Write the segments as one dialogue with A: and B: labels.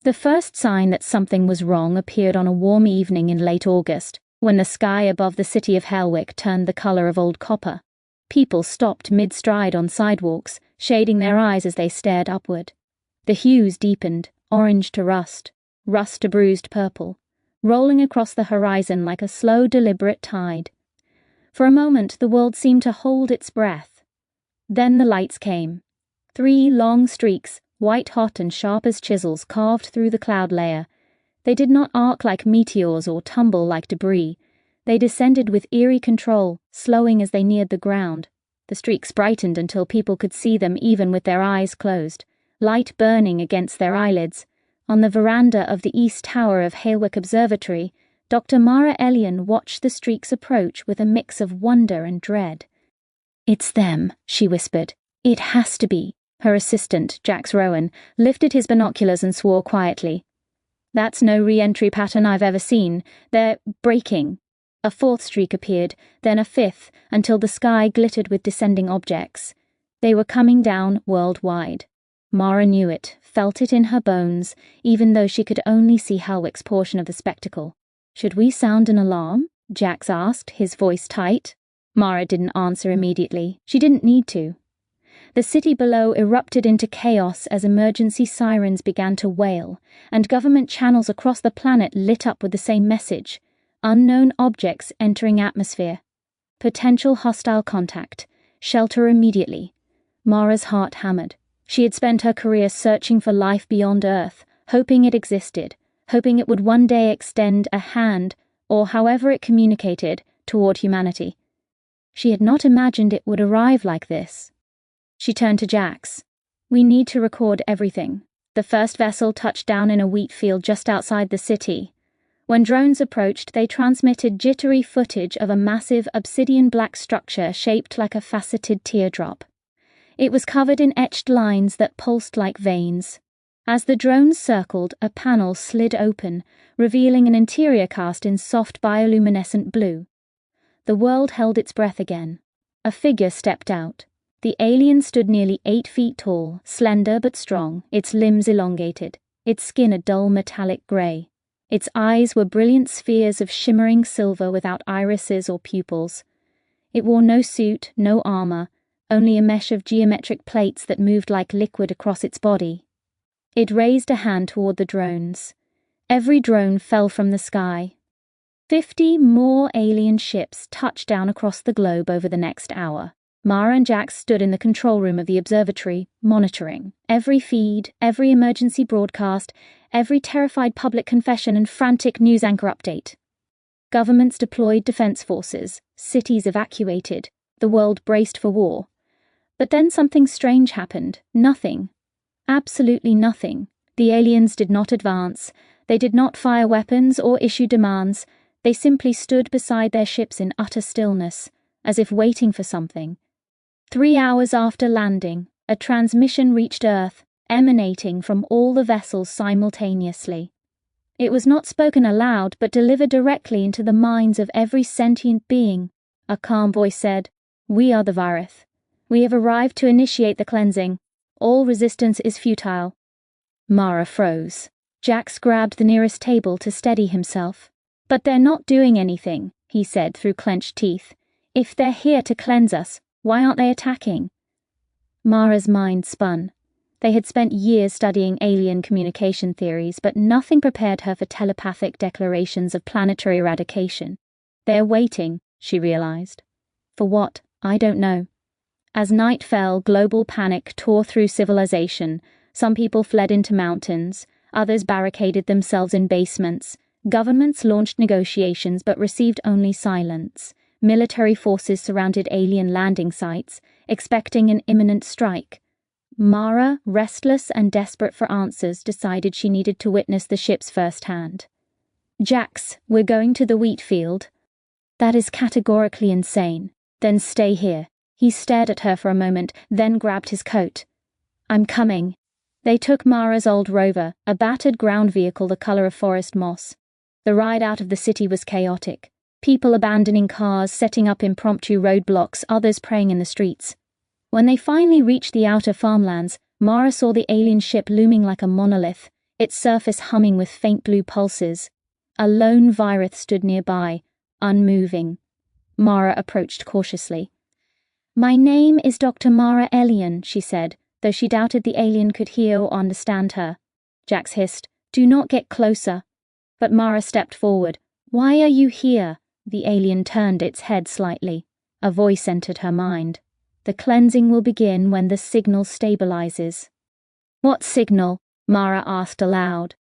A: The first sign that something was wrong appeared on a warm evening in late August, when the sky above the city of Halewick turned the color of old copper. People stopped mid-stride on sidewalks, shading their eyes as they stared upward. The hues deepened, orange to rust, rust to bruised purple, rolling across the horizon like a slow, deliberate tide. For a moment the world seemed to hold its breath. Then the lights came. 3 long streaks, white-hot and sharp as chisels, carved through the cloud layer. They did not arc like meteors or tumble like debris. They descended with eerie control, slowing as they neared the ground. The streaks brightened until people could see them even with their eyes closed, light burning against their eyelids. On the veranda of the east tower of Halewick Observatory, Dr. Mara Ellion watched the streaks approach with a mix of wonder and dread. "It's them," she whispered. "It has to be." Her assistant, Jax Rowan, lifted his binoculars and swore quietly. "That's no re-entry pattern I've ever seen. They're breaking." A 4th streak appeared, then a 5th, until the sky glittered with descending objects. They were coming down worldwide. Mara knew it, felt it in her bones, even though she could only see Halewick's portion of the spectacle. "Should we sound an alarm?" Jax asked, his voice tight. Mara didn't answer immediately. She didn't need to. The city below erupted into chaos as emergency sirens began to wail, and government channels across the planet lit up with the same message. Unknown objects entering atmosphere. Potential hostile contact. Shelter immediately. Mara's heart hammered. She had spent her career searching for life beyond Earth, hoping it existed, hoping it would one day extend a hand, or however it communicated, toward humanity. She had not imagined it would arrive like this. She turned to Jax. "We need to record everything." The first vessel touched down in a wheat field just outside the city. When drones approached, they transmitted jittery footage of a massive obsidian-black structure shaped like a faceted teardrop. It was covered in etched lines that pulsed like veins. As the drones circled, a panel slid open, revealing an interior cast in soft bioluminescent blue. The world held its breath again. A figure stepped out. The alien stood nearly 8 feet tall, slender but strong, its limbs elongated, its skin a dull metallic grey. Its eyes were brilliant spheres of shimmering silver without irises or pupils. It wore no suit, no armor, only a mesh of geometric plates that moved like liquid across its body. It raised a hand toward the drones. Every drone fell from the sky. 50 more alien ships touched down across the globe over the next hour. Mara and Jax stood in the control room of the observatory, monitoring. Every feed, every emergency broadcast, every terrified public confession and frantic news anchor update. Governments deployed defense forces, cities evacuated, the world braced for war. But then something strange happened. Nothing. Absolutely nothing. The aliens did not advance. They did not fire weapons or issue demands. They simply stood beside their ships in utter stillness, as if waiting for something. 3 hours after landing, a transmission reached Earth, emanating from all the vessels simultaneously. It was not spoken aloud, but delivered directly into the minds of every sentient being. A calm voice said, "We are the Vireth. We have arrived to initiate the cleansing. All resistance is futile." Mara froze. Jax grabbed the nearest table to steady himself. "But they're not doing anything," he said through clenched teeth. "If they're here to cleanse us, why aren't they attacking?" Mara's mind spun. They had spent years studying alien communication theories, but nothing prepared her for telepathic declarations of planetary eradication. "They're waiting," she realized. "For what? I don't know." As night fell, global panic tore through civilization. Some people fled into mountains, others barricaded themselves in basements. Governments launched negotiations but received only silence. Military forces surrounded alien landing sites, expecting an imminent strike. Mara, restless and desperate for answers, decided she needed to witness the ships firsthand. "Jax, we're going to the wheat field." "That is categorically insane." "Then stay here." He stared at her for a moment, then grabbed his coat. "I'm coming." They took Mara's old rover, a battered ground vehicle the color of forest moss. The ride out of the city was chaotic. People abandoning cars, setting up impromptu roadblocks, others praying in the streets. When they finally reached the outer farmlands, Mara saw the alien ship looming like a monolith, its surface humming with faint blue pulses. A lone Vireth stood nearby, unmoving. Mara approached cautiously. "My name is Dr. Mara Ellion," she said, though she doubted the alien could hear or understand her. Jax hissed, "Do not get closer." But Mara stepped forward. "Why are you here?" The alien turned its head slightly. A voice entered her mind. "The cleansing will begin when the signal stabilizes." "What signal?" Mara asked aloud.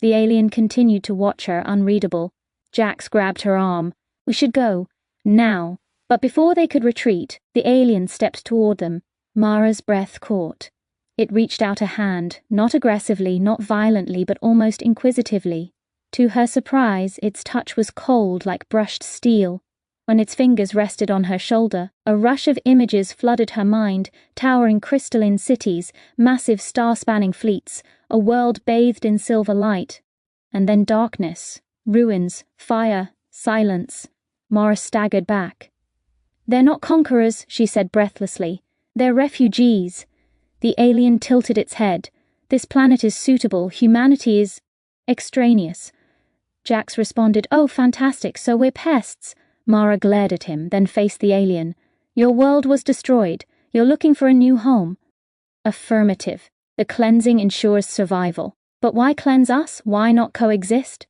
A: The alien continued to watch her, unreadable. Jax grabbed her arm. "We should go. Now." But before they could retreat, the alien stepped toward them. Mara's breath caught. It reached out a hand, not aggressively, not violently, but almost inquisitively. To her surprise, its touch was cold like brushed steel. When its fingers rested on her shoulder, a rush of images flooded her mind, towering crystalline cities, massive star-spanning fleets, a world bathed in silver light. And then darkness, ruins, fire, silence. Mara staggered back. "They're not conquerors," she said breathlessly. "They're refugees." The alien tilted its head. "This planet is suitable. Humanity is extraneous." Jax responded, "Oh, fantastic, so we're pests." Mara glared at him, then faced the alien. "Your world was destroyed. You're looking for a new home." Affirmative. The cleansing ensures survival. But why cleanse us? Why not coexist?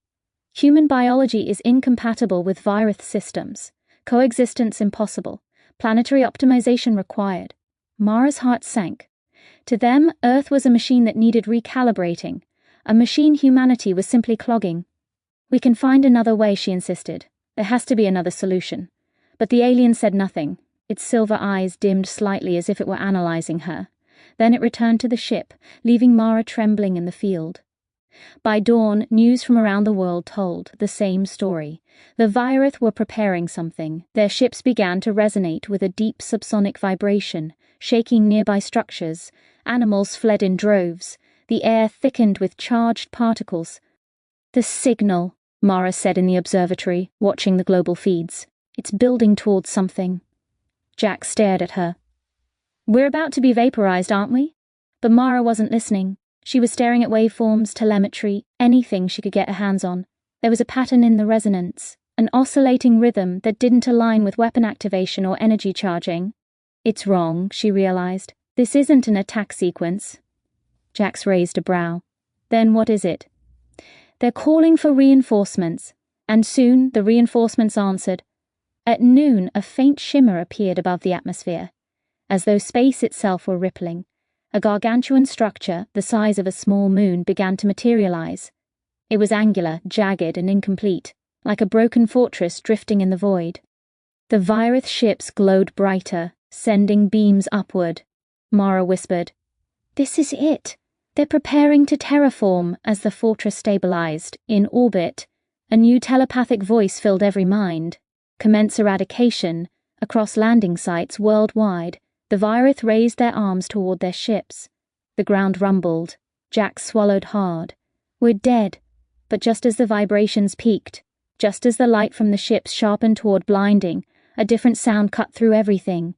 A: Human biology is incompatible with Vireth systems. Coexistence impossible. Planetary optimization required. Mara's heart sank. To them, Earth was a machine that needed recalibrating. A machine humanity was simply clogging. "We can find another way," she insisted. "There has to be another solution." But the alien said nothing. Its silver eyes dimmed slightly as if it were analyzing her. Then it returned to the ship, leaving Mara trembling in the field. By dawn, news from around the world told the same story. The Vireth were preparing something. Their ships began to resonate with a deep subsonic vibration, shaking nearby structures. Animals fled in droves. The air thickened with charged particles. "The signal," Mara said in the observatory, watching the global feeds. "It's building towards something." Jax stared at her. "We're about to be vaporized, aren't we?" But Mara wasn't listening. She was staring at waveforms, telemetry, anything she could get her hands on. There was a pattern in the resonance, an oscillating rhythm that didn't align with weapon activation or energy charging. "It's wrong," she realized. "This isn't an attack sequence." Jax raised a brow. "Then what is it?" "They're calling for reinforcements." And soon the reinforcements answered. At noon, a faint shimmer appeared above the atmosphere, as though space itself were rippling. A gargantuan structure, the size of a small moon, began to materialize. It was angular, jagged, and incomplete, like a broken fortress drifting in the void. The Vireth ships glowed brighter, sending beams upward. Mara whispered, "This is it. They're preparing to terraform." As the fortress stabilized, in orbit, a new telepathic voice filled every mind. "Commence eradication," across landing sites worldwide. The Vireth raised their arms toward their ships. The ground rumbled. Jax swallowed hard. "We're dead." But just as the vibrations peaked, just as the light from the ships sharpened toward blinding, a different sound cut through everything.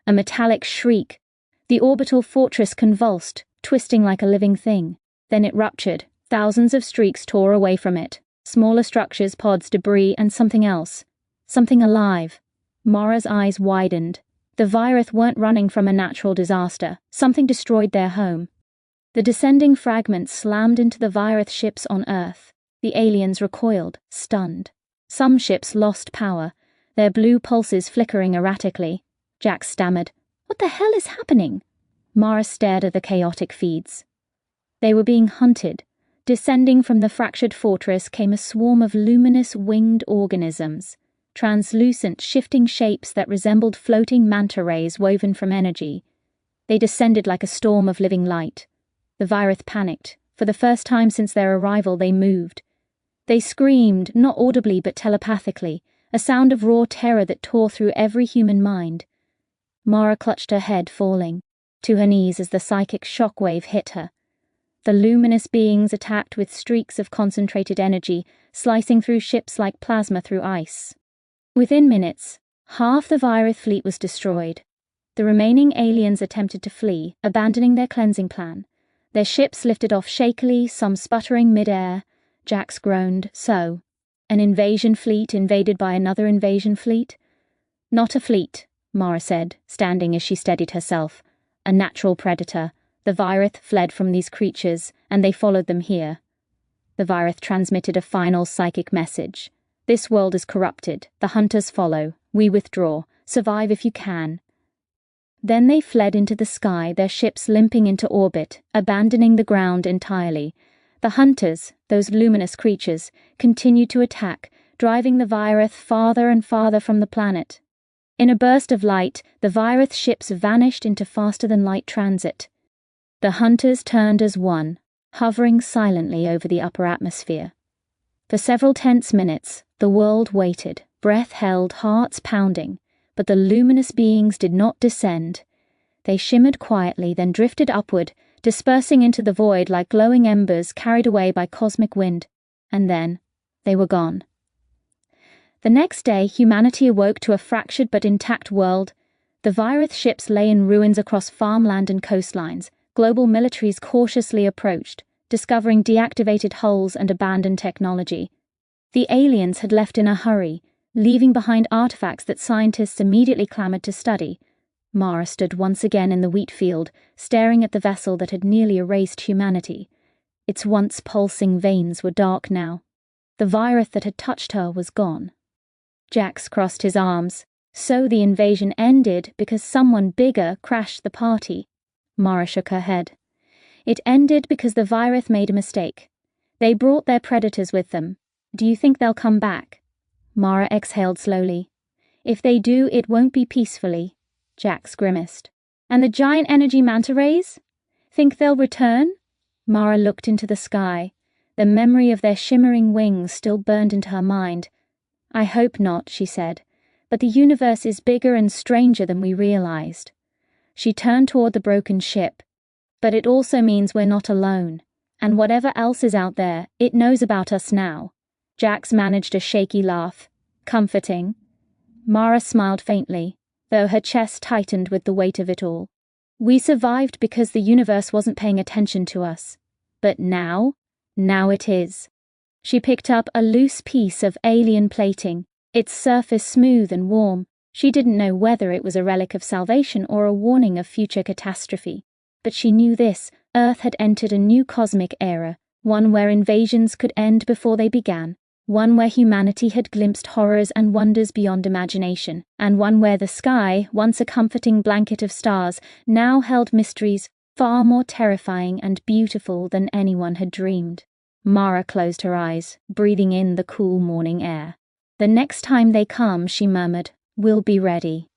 A: A metallic shriek. The orbital fortress convulsed, twisting like a living thing. Then it ruptured. Thousands of streaks tore away from it. Smaller structures, pods, debris, and something else. Something alive. Mara's eyes widened. The Vireth weren't running from a natural disaster. Something destroyed their home. The descending fragments slammed into the Vireth ships on Earth. The aliens recoiled, stunned. Some ships lost power, their blue pulses flickering erratically. Jax stammered, "What the hell is happening?" Mara stared at the chaotic feeds. They were being hunted. Descending from the fractured fortress came a swarm of luminous winged organisms. Translucent, shifting shapes that resembled floating manta rays woven from energy. They descended like a storm of living light. The Vireth panicked. For the first time since their arrival, they moved. They screamed, not audibly but telepathically, a sound of raw terror that tore through every human mind. Mara clutched her head, falling to her knees as the psychic shockwave hit her. The luminous beings attacked with streaks of concentrated energy, slicing through ships like plasma through ice. Within minutes, half the Vireth fleet was destroyed. The remaining aliens attempted to flee, abandoning their cleansing plan. Their ships lifted off shakily, some sputtering mid-air. Jax groaned. So, an invasion fleet invaded by another invasion fleet? Not a fleet, Mara said, standing as she steadied herself. A natural predator. The Vireth fled from these creatures, and they followed them here. The Vireth transmitted a final psychic message. This world is corrupted. The hunters follow. We withdraw. Survive if you can. Then they fled into the sky, their ships limping into orbit, abandoning the ground entirely. The hunters, those luminous creatures, continued to attack, driving the Vireth farther and farther from the planet. In a burst of light, the Vireth ships vanished into faster-than-light transit. The hunters turned as one, hovering silently over the upper atmosphere. For several tense minutes, the world waited, breath held, hearts pounding, but the luminous beings did not descend. They shimmered quietly, then drifted upward, dispersing into the void like glowing embers carried away by cosmic wind. And then, they were gone. The next day, humanity awoke to a fractured but intact world. The Vireth ships lay in ruins across farmland and coastlines. Global militaries cautiously approached, discovering deactivated hulls and abandoned technology. The aliens had left in a hurry, leaving behind artifacts that scientists immediately clamored to study. Mara stood once again in the wheat field, staring at the vessel that had nearly erased humanity. Its once pulsing veins were dark now. The Vireth that had touched her was gone. Jax crossed his arms. So the invasion ended because someone bigger crashed the party. Mara shook her head. It ended because the Vireth made a mistake. They brought their predators with them. Do you think they'll come back? Mara exhaled slowly. If they do, it won't be peacefully. Jax grimaced. And the giant energy manta rays? Think they'll return? Mara looked into the sky. The memory of their shimmering wings still burned into her mind. I hope not, she said. But the universe is bigger and stranger than we realized. She turned toward the broken ship. But it also means we're not alone. And whatever else is out there, it knows about us now. Jax managed a shaky laugh. Comforting. Mara smiled faintly, though her chest tightened with the weight of it all. We survived because the universe wasn't paying attention to us. But now it is. She picked up a loose piece of alien plating, its surface smooth and warm. She didn't know whether it was a relic of salvation or a warning of future catastrophe. But she knew this: Earth had entered a new cosmic era, one where invasions could end before they began, one where humanity had glimpsed horrors and wonders beyond imagination, and one where the sky, once a comforting blanket of stars, now held mysteries far more terrifying and beautiful than anyone had dreamed. Mara closed her eyes, breathing in the cool morning air. The next time they come, she murmured, we'll be ready.